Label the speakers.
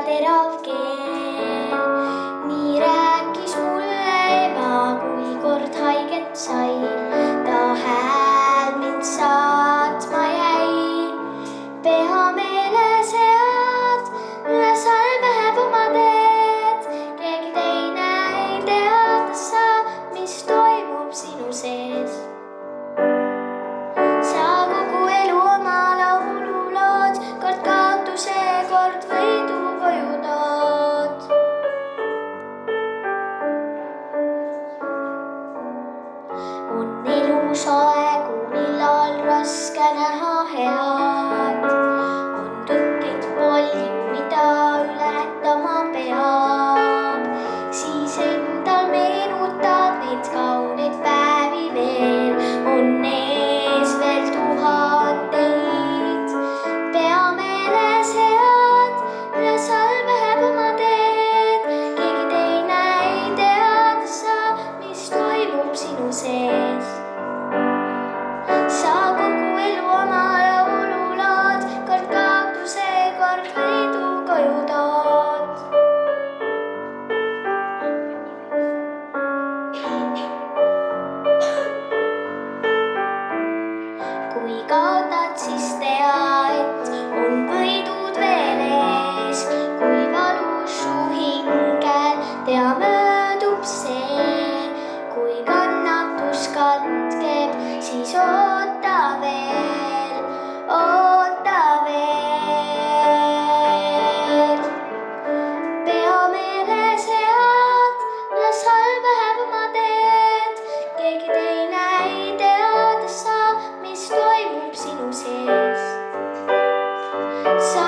Speaker 1: terav keel. Nii rääkis mulle ema, kui kord haiget sai. Ta hääl mind saatma jäi. Pea meele sead, üle salme hääb oma teed. Keegi teine ei teada sa, mis toimub sinu sees. Sa kogu elu oma laulu lood, kord kaotuse, kord võidu koju tood. On elus aegu, millal raske näha head. On tõkkeid palju, mida ületama peab. Siis endal meenutad neid kauneid päevi veel. On ees veel tuhandeid. Pea meele sead, üle salme hääb oma teed. Keegi teine ei teada sa, mis toimub sinu sees. Sa kogu elu oma laulu lood, kord kaotuse, kord võidu koju tood. Kui kaotad, siis tea, et on võidud veel ees. Kui valus su hingel, tea möödub see. Kui kannatus katkeb, siis oota veel, oota veel. Pea meele sead, üle salme hääb oma teed. Keegi teine ei teada sa, mis toimub sinu sees. Sa